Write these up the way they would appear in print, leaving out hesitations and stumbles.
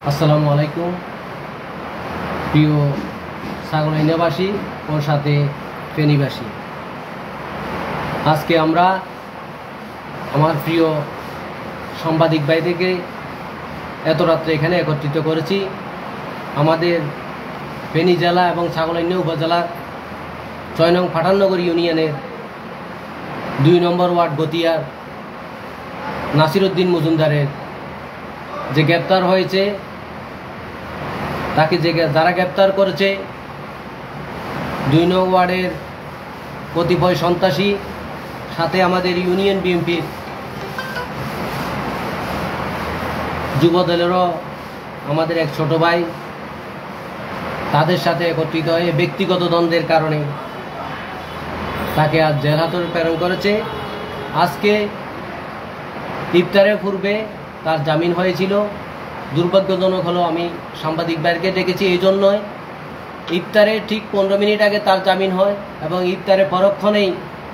আসসালামু আলাইকুম প্রিয় ছাগলাইনাবাসী ও সাথে ফেনীবাসী। আজকে আমরা আমার প্রিয় সাংবাদিক ভাইদেরকে এত রাত্রে এখানে একত্রিত করেছি। আমাদের ফেনী জেলা এবং ছাগলাইনা উপজেলার ৬ নং পাঠাননগর ইউনিয়নের ২ নম্বর ওয়ার্ড গতিয়ার নাসিরউদ্দিন মজুমদারের যে গ্রেপ্তার হয়েছে, তাকে যারা গ্রেপ্তার করেছে ২ নং ওয়ার্ডের কতিপয় সন্ত্রাসী, সাথে আমাদের ইউনিয়ন বিএনপির যুবদলেরও আমাদের এক ছোট ভাই, তাদের সাথে একত্রিত হয়ে ব্যক্তিগত দ্বন্দ্বের কারণে তাকে আজ জেল হাজতে প্রেরণ করেছে। আজকে ইফতারের পূর্বে তার জামিন হয়েছিল। দুর্ভাগ্যজনক হলো, আমি সাংবাদিক ভাইকে ডেকেছি এই জন্যই, ইফতারের ঠিক ১৫ মিনিট আগে তার জামিন হয় এবং ইফতারের পরক্ষণেই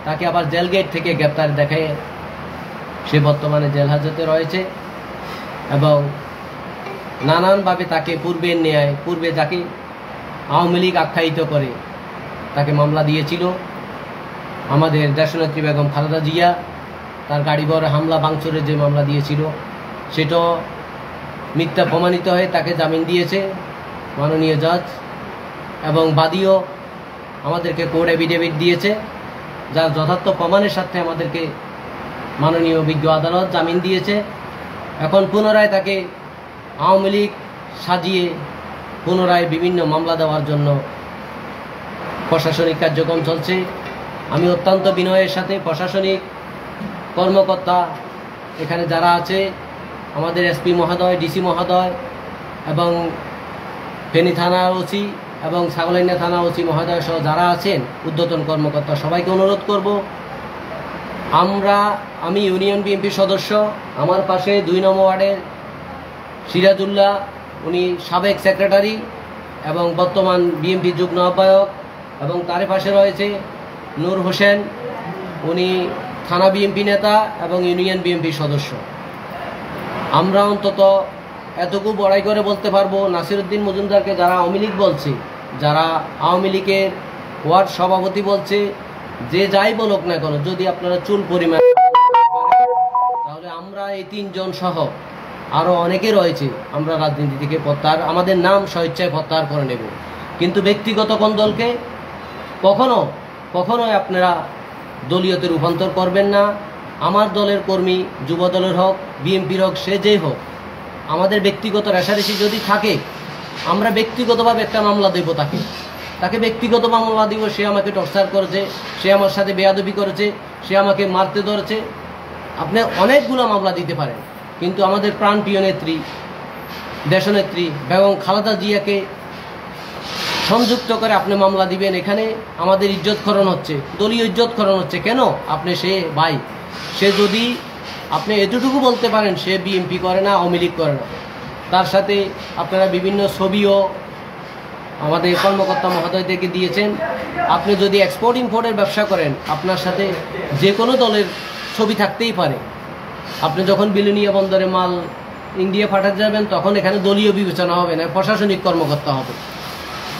তাকে আবার জেল গেট থেকে গ্রেপ্তার দেখায় সে বর্তমানে জেল হাজতে রয়েছে এবং নানানভাবে তাকে পূর্বে যাকে আওয়ামী লীগ আখ্যায়িত করে তাকে মামলা দিয়েছিল আমাদের দেশনেত্রী বেগম খালেদা জিয়া। তার গাড়ি বহরে হামলা ভাঙচুরের যে মামলা দিয়েছিল সেটাও মিথ্যা প্রমাণিত হয়ে তাকে জামিন দিয়েছে মাননীয় জজ, এবং বাদীও আমাদেরকে কোর্ট এফিডেভিট দিয়েছে, যার যথার্থ প্রমাণের সাথে আমাদেরকে মাননীয় বিজ্ঞ আদালত জামিন দিয়েছে। এখন পুনরায় তাকে আওয়ামী লীগ সাজিয়ে পুনরায় বিভিন্ন মামলা দেওয়ার জন্য প্রশাসনিক কার্যক্রম চলছে। আমি অত্যন্ত বিনয়ের সাথে প্রশাসনিক কর্মকর্তা এখানে যারা আছে, আমাদের এসপি মহোদয়, ডিসি মহোদয় এবং ফেনী থানার ওসি এবং ছাগলাইনা থানা ওসি মহোদয় সহ যারা আছেন ঊর্ধ্বতন কর্মকর্তা, সবাইকে অনুরোধ করব, আমি ইউনিয়ন বিএনপির সদস্য, আমার পাশে ২ নম্বর ওয়ার্ডের সিরাজুল্লাহ, উনি সাবেক সেক্রেটারি এবং বর্তমান বিএনপি যুগ্ম আহ্বায়ক, এবং তার পাশে রয়েছে নূর হোসেন, উনি থানা বিএনপি নেতা এবং ইউনিয়ন বিএনপির সদস্য। আমরা অন্তত এতটুকু বড়াই করে বলতে পারবো, নাসিরউদ্দিন মজুমদারকে যারা আওয়ামী লীগ বলছে, যারা আওয়ামী লীগের ওয়ার্ড সভাপতি বলছে, যে যাই বলুক না কেন, যদি আপনারা চুল পরিমাণ তাহলে আমরা এই ৩ জন সহ আরও অনেকে রয়েছে, আমরা রাজনীতি থেকে আমাদের নাম স্বেচ্ছায় প্রত্যাহার করে নেব। কিন্তু ব্যক্তিগত কোন দলকে কখনোই আপনারা দলীয়তে রূপান্তর করবেন না। আমার দলের কর্মী, যুব দলের হোক, বিএনপির হোক, সে যেই হোক, আমাদের ব্যক্তিগত রেষারেষি যদি থাকে, আমরা ব্যক্তিগতভাবে একটা মামলা দেব, তাকে ব্যক্তিগত মামলা দিব। সে আমাকে টর্চার করেছে, সে আমার সাথে বেয়াদবি করেছে, সে আমাকে মারতে ধরেছে, আপনি অনেকগুলো মামলা দিতে পারেন, কিন্তু আমাদের প্রাণপ্রিয় নেত্রী, দেশনেত্রী বেগম খালেদা জিয়াকে সংযুক্ত করে আপনি মামলা দিবেন? এখানে আমাদের ইজ্জত খরণ হচ্ছে, দলীয় ইজ্জত খরণ হচ্ছে। কেন? আপনি সে ভাই, সে যদি আপনি এতটুকু বলতে পারেন সে বিএনপি করে না, আওয়ামী লীগ করে না, তার সাথে আপনারা বিভিন্ন ছবিও আমাদের কর্মকর্তা মহোদয়দেরকে দিয়েছেন। আপনি যদি এক্সপোর্ট ইম্পোর্টের ব্যবসা করেন, আপনার সাথে যে কোনো দলের ছবি থাকতেই পারে। আপনি যখন বিলুনিয়া বন্দরে মাল ইন্ডিয়া পাঠাতে যাবেন, তখন এখানে দলীয় বিবেচনা হবে না, প্রশাসনিক কর্মকর্তা হবে।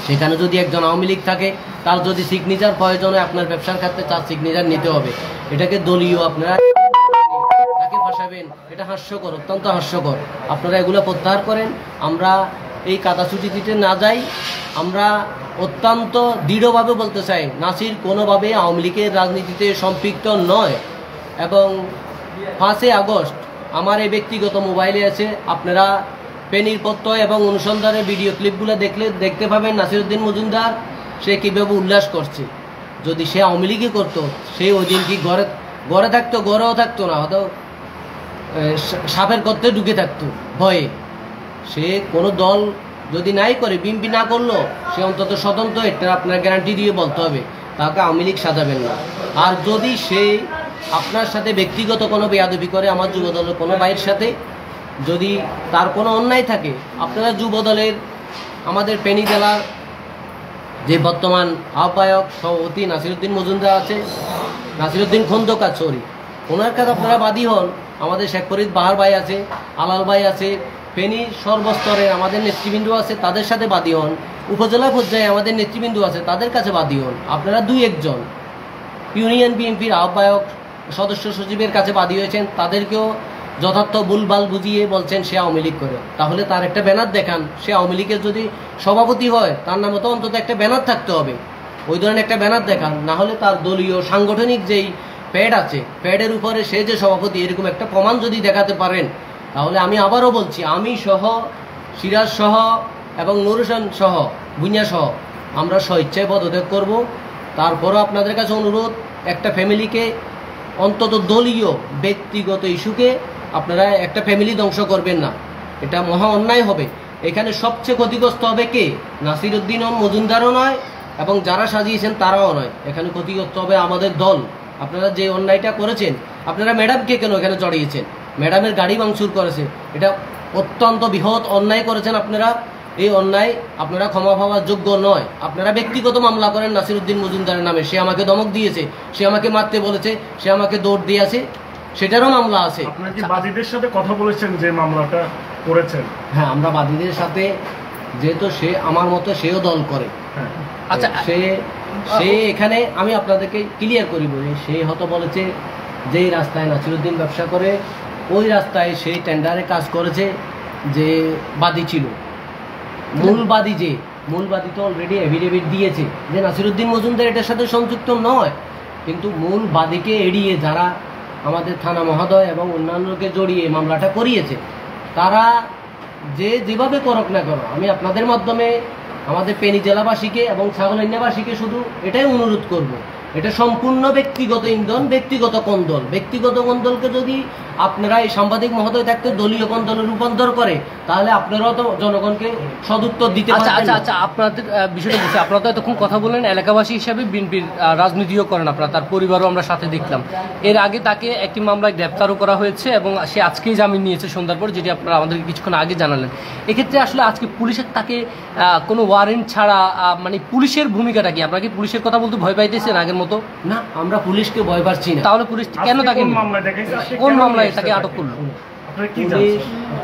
সেখানে যদি একজন আওয়ামী লীগ থাকে, তার যদি সিগনেচার প্রয়োজন হয় আপনার ব্যবসার ক্ষেত্রে, তার সিগনেচার নিতে হবে। এটাকে দলীয় আপনারা তাকে ফাঁসাবেন, এটা হাস্যকর, অত্যন্ত হাস্যকর। আপনারা এগুলো প্রত্যাহার করেন। আমরা এই কাদাছুটি দিতে না যাই। আমরা অত্যন্ত দৃঢ়ভাবে বলতে চাই, নাসির কোনোভাবে আওয়ামী লীগের রাজনীতিতে সম্পৃক্ত নয়। এবং ৫ আগস্ট আমার এই ব্যক্তিগত মোবাইলে আছে, আপনারা ফেনীর প্রত্যয় এবং অনুসন্ধানের ভিডিও ক্লিপগুলো দেখতে পাবেন নাসিরউদ্দিন মজুমদার সে কীভাবে উল্লাস করছে। যদি সে আওয়ামী লীগই করতো, সে ওই দিন কি ঘরে থাকতো? ঘরেও থাকতো না, হয়তো সাপের গর্তে ঢুকে থাকতো ভয়ে। সে কোনো দল যদি নাই করে, বিএনপি না করলো, সে অন্তত স্বতন্ত্র, এটা আপনার গ্যারান্টি দিয়ে বলতে হবে, তাকে আওয়ামী লীগ সাজাবেন না। আর যদি সে আপনার সাথে ব্যক্তিগত কোনো বেয়াদবি করে, আমার যুব দলের কোনো ভাইয়ের সাথে যদি তার কোনো অন্যায় থাকে, আপনারা যুব দলের আমাদের ফেনী জেলার যে বর্তমান আহ্বায়ক সভাপতি নাসিরউদ্দিন মজুমদার আছে, নাসিরউদ্দিন খন্দকার, ওনার কাছে আপনারা বাদী হন। আমাদের শেখ ফরিদ বাহার ভাই আছে, আলাল ভাই আছে, ফেনী সর্বস্তরে আমাদের নেতৃবৃন্দ আছে, তাদের সাথে বাদী হন। উপজেলা পর্যায়ে আমাদের নেতৃবৃন্দ আছে, তাদের কাছে বাদী হন। আপনারা 2-1 জন ইউনিয়ন বিএনপির আহ্বায়ক, সদস্য সচিবের কাছে বাদী হয়েছেন, তাদেরকেও যথার্থ ভুলভাল বুঝিয়ে বলছেন সে আওয়ামী লীগ করে। তাহলে তার একটা ব্যানার দেখান। সে আওয়ামী লীগের যদি সভাপতি হয়, তার নামে তো অন্তত একটা ব্যানার থাকতে হবে। ওই ধরনের একটা ব্যানার দেখান, না হলে তার দলীয় সাংগঠনিক যেই প্যাড আছে, প্যাডের উপরে সে যে সভাপতি, এরকম একটা প্রমাণ যদি দেখাতে পারেন, তাহলে আমি আবারও বলছি, আমি সহ, সিরাজ সহ এবং নুর হোসেন সহ, ভুঁইয়া সহ আমরা স্বেচ্ছায় পদত্যাগ করব। তারপরও আপনাদের কাছে অনুরোধ, একটা ফ্যামিলিকে অন্তত দলীয় ব্যক্তিগত ইস্যুকে আপনারা একটা ফ্যামিলি ধ্বংস করবেন না, এটা মহা অন্যায় হবে। এখানে সবচেয়ে ক্ষতিগ্রস্ত হবে কে? নাসিরউদ্দিন মজুমদারও নয় এবং যারা সাজিয়েছেন তারাও নয়। এখানে ক্ষতিগ্রস্ত হবে আমাদের দল। আপনারা যে অন্যায়টা করেছেন, আপনারা ম্যাডামকে কেন এখানে চড়িয়েছেন? ম্যাডামের গাড়ি ভাঙচুর করেছে, এটা অত্যন্ত বৃহৎ অন্যায় করেছেন আপনারা। এই অন্যায় আপনারা ক্ষমা পাওয়ার যোগ্য নয়। আপনারা ব্যক্তিগত মামলা করেন নাসিরউদ্দিন মজুমদারের নামে, সে আমাকে ধমক দিয়েছে, সে আমাকে মারতে বলেছে, সে আমাকে দৌড় দিয়েছে, সেটারও মামলা আছে। আপনারা কি বাদীদের সাথে কথা বলেছেন যে মামলাটা করেছেন? হ্যাঁ, আমরা বাদীদের সাথে, যেহেতু সে আমার মতো সেও দল করে। আচ্ছা, সে এখানে আমি আপনাদেরকে ক্লিয়ার করি বলি, সে হয়তো বলেছে যেই রাস্তায় নাসিরউদ্দিন ব্যবসা করে ওই রাস্তায় সেই টেন্ডারে কাজ করেছে যে বাদী ছিল। মূল বাদী তো অলরেডি এফিডেভিট দিয়েছে যে নাসিরউদ্দিন মজুমদার এটার সাথে সংযুক্ত নয়। কিন্তু মূল বাদীকে এড়িয়ে যারা আমাদের থানা মহোদয় এবং অন্যান্যকে জড়িয়ে মামলাটা করিয়েছে, তারা যেভাবে করক না করো, আমি আপনাদের মাধ্যমে আমাদের ফেনী জেলাবাসীকে এবং ছাগলনাবাসীকে শুধু এটাই অনুরোধ করব, এটা সম্পূর্ণ ব্যক্তিগত ইন্ধন, ব্যক্তিগত কোন্দল। ব্যক্তিগত কোন্দলকে যদি আপনারা এই সাংবাদিক মহোদয় থাকতে দলীয় কোন্দলে রূপান্তর করে, তাহলে আপনারাও তো জনগণকে সদুত্তর দিতে পারবেন। আচ্ছা, আপনাদের বিষয়টা বলছি, আপনারা তো এতক্ষণ কথা বললেন এলাকাবাসী হিসাবে, বিএনপির রাজনীতিও করেন আপনারা, তার পরিবারও আমরা সাথে দেখলাম। এর আগে তাকে একটি মামলায় গ্রেপ্তারও করা হয়েছে এবং সে আজকেই জামিন নিয়েছে সন্ধ্যার পর, যেটি আপনারা আমাদেরকে কিছুক্ষণ আগে জানালেন। এক্ষেত্রে আসলে আজকে পুলিশের তাকে কোনো ওয়ারেন্ট ছাড়া, মানে পুলিশের ভূমিকাটা কি? আপনারা কি পুলিশের কথা বলতে ভয় পাইতেছেন আগের মতো? না, আমরা পুলিশকে ভয় পাচ্ছি না। তাহলে পুলিশ কেন তাকে, কোন মামলায় তাকে আটক করলো?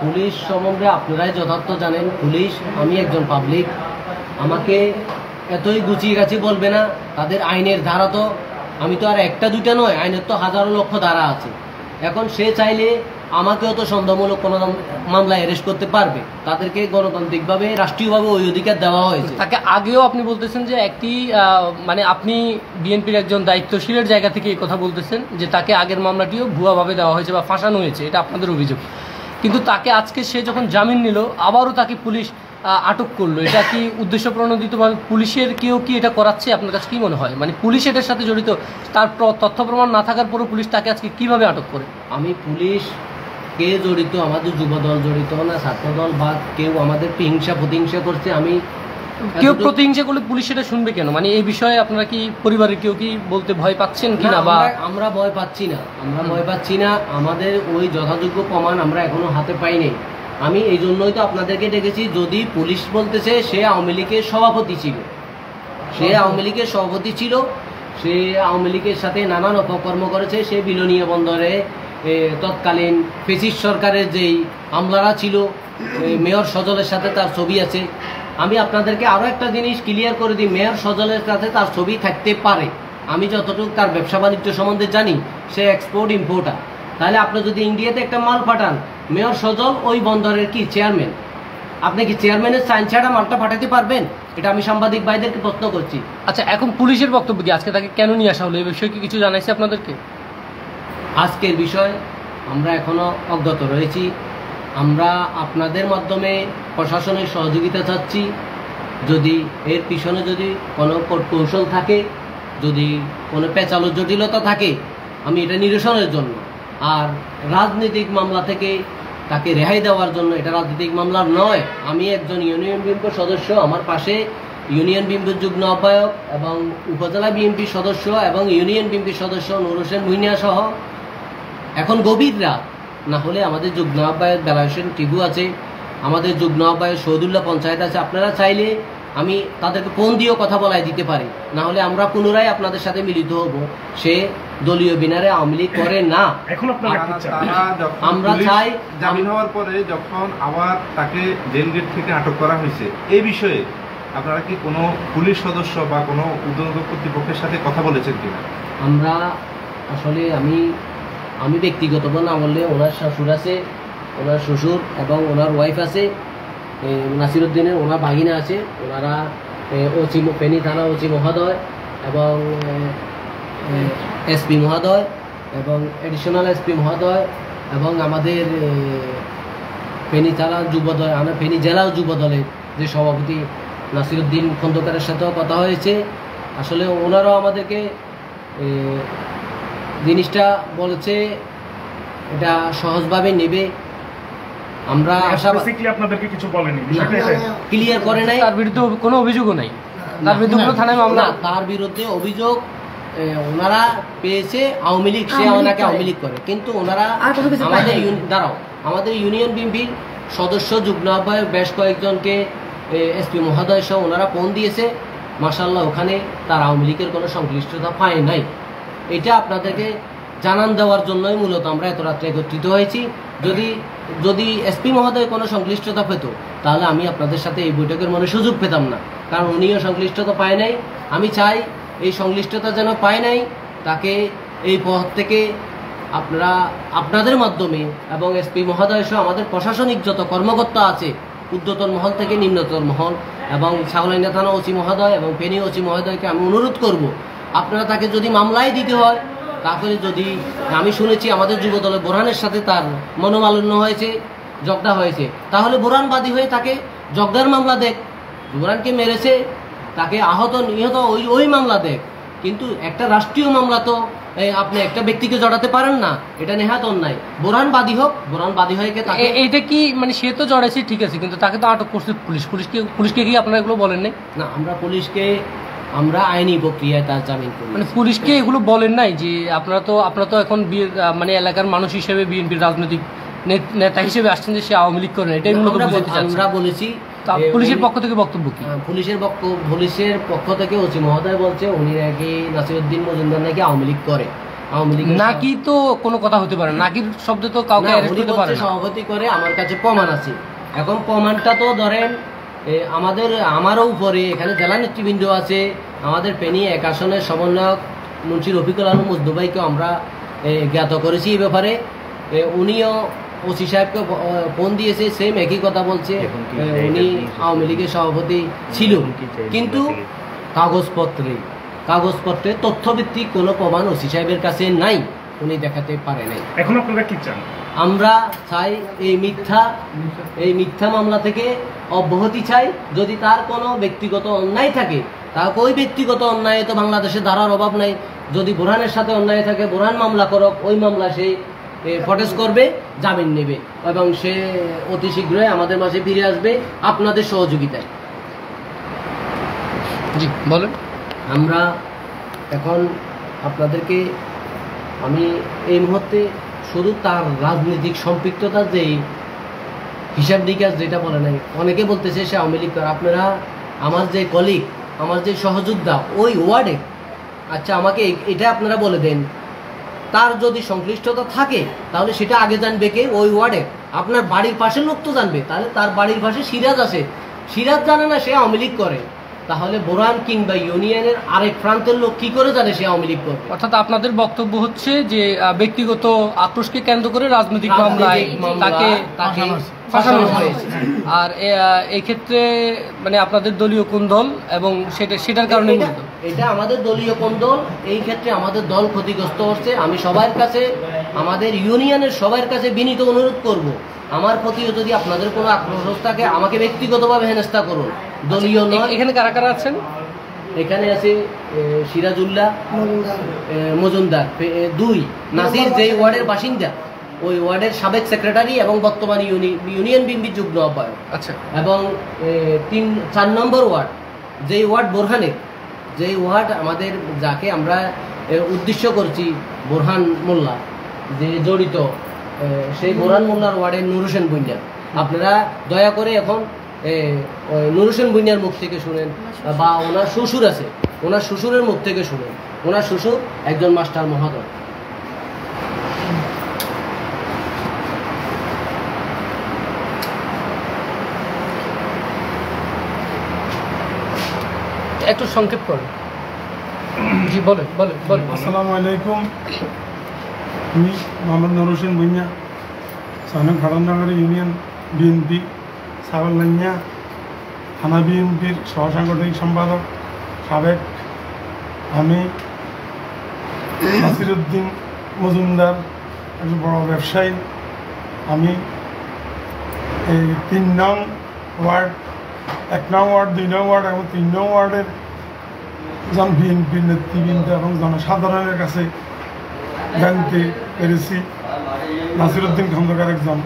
পুলিশ সম্বন্ধে আপনারাই যথার্থ জানেন। পুলিশ, আমি একজন পাবলিক, আমাকে এতই গুছিয়ে গাছি বলবে না। তাদের আইনের ধারা তো, আমি তো আর একটা দুইটা নয়, আইনের তো হাজারো লক্ষ ধারা আছে। এখন সে চাইলে আমাকেও তো সন্দেহমূলক কোনো মামলায় অ্যারেস্ট করতে পারবে। তাদেরকে গণতান্ত্রিকভাবে, রাষ্ট্রীয়ভাবে ওই অধিকার দেওয়া হয়েছে। তাকে আগেও আপনি বলতেছেন যে একটি, মানে আপনি বিএনপির একজন দায়িত্বশীলের জায়গা থেকে এই কথা বলতেছেন যে তাকে আগের মামলাটিও ভুয়াভাবে দেওয়া হয়েছে বা ফাঁসানো হয়েছে, এটা আপনাদের অভিযোগ। কিন্তু তাকে আজকে সে যখন জামিন নিল, আবারও তাকে পুলিশ আটক করলো। এটা কি উদ্দেশ্য প্রণোদিতভাবে পুলিশের কেউ কি এটা করাচ্ছে? আপনার কাছে কি মনে হয়, মানে পুলিশ এটার সাথে জড়িত? তার তথ্য প্রমাণ না থাকার পরও পুলিশ তাকে আজকে কিভাবে আটক করে? আমি পুলিশ কে জড়িত, আমাদের যুবদল জড়িত না ছাত্রদল বা কেউ আমাদের প্রতিহিংসা করছে, আমি কেউ প্রতিহিংসা করলে পুলিশ সেটা শুনবে কেন? মানে এই বিষয়ে আপনারা কি পরিবারের কেউ কি বলতে ভয় পাচ্ছেন কিনা? বা আমরা ভয় পাচ্ছি না, আমাদের ওই যথাযোগ্য প্রমাণ আমরা এখনো হাতে পাইনি। আমি এই জন্যই তো আপনাদেরকে ডেকেছি। যদি পুলিশ বলতেছে সে আওয়ামী লীগের সভাপতি ছিল, সে আওয়ামী লীগের সাথে নানান অপকর্ম করেছে, সে বিলোনিয়া বন্দরে তৎকালীন ফেসিস্ট সরকারের যেই আমলারা ছিল, মেয়র সজলের সাথে তার ছবি আছে। আমি আপনাদেরকে আরও একটা জিনিস ক্লিয়ার করে দিই, মেয়র সজলের সাথে তার ছবি থাকতে পারে। আমি যতটুকু তার ব্যবসা বাণিজ্য সম্বন্ধে জানি, সে এক্সপোর্ট ইম্পোর্টার। তাহলে আপনি যদি ইন্ডিয়াতে একটা মাল পাঠান, মেয়র সজল ওই বন্দরের কি চেয়ারম্যান, আপনি কি চেয়ারম্যানের সাইন ছাড়া মালটা পাঠাতে পারবেন? এটা আমি সাংবাদিক ভাইদেরকে প্রশ্ন করছি। আচ্ছা, এখন পুলিশের বক্তব্য কি? আজকে তাকে কেন নিয়ে আসা হলো, এই বিষয়ে কি কিছু জানাইছে আপনাদেরকে? আজকের বিষয় আমরা এখনো অজ্ঞাত রয়েছি। আমরা আপনাদের মাধ্যমে প্রশাসনের সহযোগিতা চাচ্ছি। যদি এর পিছনে যদি কোনো কৌশল থাকে, যদি কোনো পেঁচালো জটিলতা থাকে, আমি এটা নিরসনের জন্য, আর রাজনৈতিক মামলা থেকে তাকে রেহাই দেওয়ার জন্য, এটা রাজনৈতিক মামলা নয়। আমি একজন ইউনিয়ন বিএনপির সদস্য, আমার পাশে ইউনিয়ন বিএনপির যুগ্ম আহ্বায়ক এবং উপজেলা বিএনপির সদস্য এবং ইউনিয়ন বিএনপির সদস্য নুর হোসেন ভুঁইয়া সহ। এখন গভীর রাত, না হলে আমাদের যুগ্ম আহ্বায়ক বেলা হোসেন টিবু আছে, আমাদের যুগ্ম আহ্বায়ক শহীদুল্লাহ পঞ্চায়েত আছে। আপনারা চাইলে আমি তাদেরকে ফোন দিয়েও কথা বলাই দিতে পারি, না হলে আমরা পুনরায় আপনাদের সাথে মিলিত হব। সে দলীয় বিনারে আওয়ামী লীগ করে না। এখন আপনারা কি চান? আমরা চাই জামিন হওয়ার পরে যখন আবার তাকে জেল গেট থেকে আটক করা হয়েছে, এই বিষয়ে আপনারা কি কোনো পুলিশ সদস্য বা কোনো উদ্যোগ কর্তৃপক্ষের সাথে কথা বলেছেন কিনা? আমরা আসলে আমি ব্যক্তিগত না বললে ওনার শ্বশুর আছে, ওনার শ্বশুর এবং ওনার ওয়াইফ আছে, নাসিরউদ্দিনের ওনার ভাগিনা আছে, ওনারা ওসি ফেনী থানা ওসি মহোদয় এবং এসপি মহোদয় এবং এডিশনাল এসপি মহোদয় এবং আমাদের ফেনী থানা যুবদল, আমরা ফেনী জেলা যুবদলের যে সভাপতি নাসিরউদ্দিন খন্দকারের সাথেও কথা হয়েছে। আসলে ওনারাও আমাদেরকে জিনিসটা বলেছে এটা সহজভাবে নেবে। আমরা বেসিক্যালি আপনাদেরকে কিছু বলেনি, বিষয়টা এটাই। ক্লিয়ার করে নাই, তার বিরুদ্ধে কোনো অভিযোগও নাই, তার বিরুদ্ধে কোনো থানায় মামলা, তার বিরুদ্ধে অভিযোগ ওনারা পেয়েছে আওয়ামী লীগ, সে ওনাকে আওয়ামী লীগ করে, কিন্তু ওনারা আমাদের ইউনিয়ন বিএনপির সদস্য যুগ্ম আহ্বায়ক বেশ কয়েকজনকে এসপি মহোদয় সহ ওনারা ফোন দিয়েছে, মাশাআল্লাহ ওখানে তার আওয়ামী লীগের কোনো সংশ্লিষ্টতা পায় নাই। এটা আপনাদেরকে জানান দেওয়ার জন্যই মূলত আমরা এত রাত্রে একত্রিত হয়েছি। যদি এসপি মহোদয় কোনো সংশ্লিষ্টতা পেত তাহলে আমি আপনাদের সাথে এই বৈঠকের মনে সুযোগ পেতাম না, কারণ উনিও সংশ্লিষ্টতা পায় নাই। আমি চাই এই সংশ্লিষ্টতা যেন পায় নাই তাকে এই পদ থেকে আপনাদের মাধ্যমে এবং এসপি মহোদয় সহ আমাদের প্রশাসনিক যত কর্মকর্তা আছে ঊর্ধ্বতন মহল থেকে নিম্নতর মহল এবং ছাগলাইনা থানা ওসি মহোদয় এবং ফেনী ওসি মহোদয়কে আমি অনুরোধ করব, আপনারা তাকে যদি মামলায় দিতে হয়, তারপরে যদি আমি শুনেছি আমাদের যুবদলের বোরহানের সাথে তার মনোমালিন্য হয়েছে, ঝগড়া হয়েছে, তাহলে বোরহান বাদী হয়ে তাকে ঝগড়ার মামলা দেখ, বোরহানকে মেরেছে তাকে আহত নিহত ওই মামলা দেখ, কিন্তু একটা রাষ্ট্রীয় মামলা তো আপনি একটা ব্যক্তিকে জড়াতে পারেন না, এটা নেহাত অন্যায়। বোরহান বাদী হোক, বোরহান বাদী হয়ে তাকে এটা কি মানে সে তো জড়াইছে ঠিক আছে, কিন্তু তাকে তো আটক করছে পুলিশকে কি আপনারা এগুলো বলেন নাই? না, আমরা আইনি প্রক্রিয়ায় তার জামিন করি। মানে পুলিশকে এগুলো বলেন নাই যে আপনারা তো এখন মানে এলাকার মানুষ হিসেবে বিএনপির রাজনৈতিক নেতা হিসেবে আসছেন যে সে আওয়ামী লীগ করেন, এটাই মূলত বুঝাতে চাচ্ছি। আমরা বলেছি পুলিশের পক্ষ থেকে বক্তব্য কি? পুলিশের পক্ষ থেকে ওসি মহোদয় বলছে উনি নাকি নাসিরউদ্দিন মজুমদার নাকি আওয়ামী লীগ করে, আওয়ামী লীগ নাকি তো কোনো কথা হতে পারে, নাকির শব্দ তো কাউকে অ্যারেস্ট করতে পারে না। সভাপতি করে, আমার কাছে প্রমাণ আছে। এখন প্রমাণটা তো ধরেন আমারও উপরে এখানে জেলা নেতৃবৃন্দ আছে, আমাদের ফেনী এক আসনের সমন্বয়ক মুন্সি রফিকুল আলম মুজদুবাইকেও আমরা জ্ঞাত করেছি এই ব্যাপারে। উনিও ওসি সাহেবকে ফোন দিয়েছে, সেম একই কথা বলছে, উনি আওয়ামী লীগের সভাপতি ছিল, কিন্তু কাগজপত্রে তথ্যভিত্তিক কোনো প্রমাণ ওসি সাহেবের কাছে নাই, উনি দেখাতে পারে নাই। এখন আপনারা কি চান? আমরা চাই এই মিথ্যা মামলা থেকে অব্যাহতি চাই। যদি তার কোনো ব্যক্তিগত অন্যায় থাকে, তাকে ওই ব্যক্তিগত অন্যায় তো বাংলাদেশে ধারার অভাব নাই। যদি বোরহানের সাথে অন্যায় থাকে, বোরহান মামলা করক, ওই মামলা সে ফটেজ করবে, জামিন নেবে এবং সে অতি শীঘ্রই আমাদের মাঝে ফিরে আসবে আপনাদের সহযোগিতায়। জি বলেন। আমরা এখন আপনাদেরকে আমি এই মুহূর্তে শুধু তার রাজনৈতিক সম্পৃক্ততার যেই হিসাব নিকাশ যেটা বলে নাই, অনেকে বলতেছে সে আওয়ামী লীগ করে। আপনারা আমার যে কলিগ, আমার যে সহযোদ্ধা ওই ওয়ার্ডে, আচ্ছা আমাকে এটা আপনারা বলে দেন, তার যদি সংশ্লিষ্টতা থাকে তাহলে সেটা আগে জানবে কে? ওই ওয়ার্ডে আপনার বাড়ির পাশের লোক তো জানবে। তাহলে তার বাড়ির পাশে সিরাজ আছে, সিরাজ জানে না সে আওয়ামী লীগ করে, তাহলে বোরহান কিংবা ইউনিয়নের আরেক প্রান্তের লোক কি করে জানে সে আওয়ামী লীগ করে? অর্থাৎ আপনাদের বক্তব্য হচ্ছে যে ব্যক্তিগত আক্রোশকে কেন্দ্র করে রাজনৈতিক মামলায় তাকে ফাঁসানো হয়েছে। আর এই ক্ষেত্রে মানে আপনাদের দলীয় কোন দল এবং সেটার কারণে এটা আমাদের দলীয় কোন দল, এই ক্ষেত্রে আমাদের দল ক্ষতিগ্রস্ত হচ্ছে। আমি সবার কাছে, আমাদের ইউনিয়নের সবার কাছে বিনীত অনুরোধ করব, আমার প্রতিও যদি আপনাদের কোনো আক্রোশ থাকে আমাকে ব্যক্তিগতভাবে হেনস্থা করুন, দলীয় নয়। এখানে কারা কারা আছেন? এখানে আছে সিরাজউল্লাহ মজুমদার 2, নাসির যে ওয়ার্ডের বাসিন্দা, ওই ওয়ার্ডের সাবেক সেক্রেটারি এবং বর্তমান ইউনিয়ন বিএনপি যুগ্ম আহ্বায়ক। আচ্ছা। এবং 4 নম্বর ওয়ার্ড, যেই ওয়ার্ড বোরহানের, যেই ওয়ার্ড আমাদের যাকে আমরা উদ্দেশ্য করছি বোরহান মোল্লা যে জড়িত, সেই বোরহান মোল্লার ওয়ার্ডের নুর হোসেন বুইয়া। আপনারা দয়া করে এখন নুর হোসেন বুইয়ার মুখ থেকে শুনেন, বা ওনার শ্বশুর আছে, ওনার শ্বশুরের মুখ থেকে শুনেন। ওনার শ্বশুর একজন মাস্টার মহোদয়। একটু সংক্ষেপ করেন। জি বলেন বলেন বলেন। আসসালামু আলাইকুম, আমি মোহাম্মদ নুর হোসেন ভুঁইয়া, সামনে ভাড়ানগরী ইউনিয়ন বিএনপি সাগরলাইয়া থানা বিএনপির সহসাংগঠনিক সম্পাদক সাবেক। আমি নাসিরউদ্দিন মজুমদার, একজন বড় ব্যবসায়ী। আমি এই 3 নং ওয়ার্ড, 1 নং ওয়ার্ড, 2 নং ওয়ার্ড এবং 3 নং ওয়ার্ডের বিএনপির নেতৃবৃন্দ এবং জনসাধারণের কাছে জানতে পেরেছি নাসিরউদ্দিন খন্দকার একজন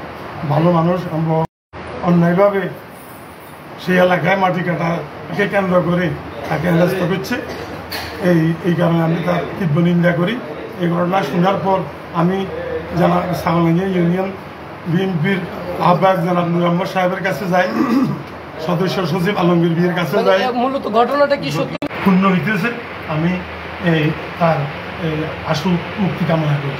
ভালো মানুষ এবং অন্যায়ভাবে সেই এলাকায় মাটি কাটাকে কেন্দ্র করে তাকে হেনস্থা করছে। এই কারণে আমি তার তীব্র নিন্দা করি। এই ঘটনা শোনার পর আমি সাগরলাইয়া ইউনিয়ন বিএনপির আহ্বায়ক জনাব নূর আহমদ সাহেবের কাছে যাই, সদস্য সচিব আলমগীর বিয়ের কাছে যাই। মূলত ঘটনাটা কি সত্যি ক্ষুণ্ণ হইতেছে। আমি তার আশু মুক্তি কামনা করি।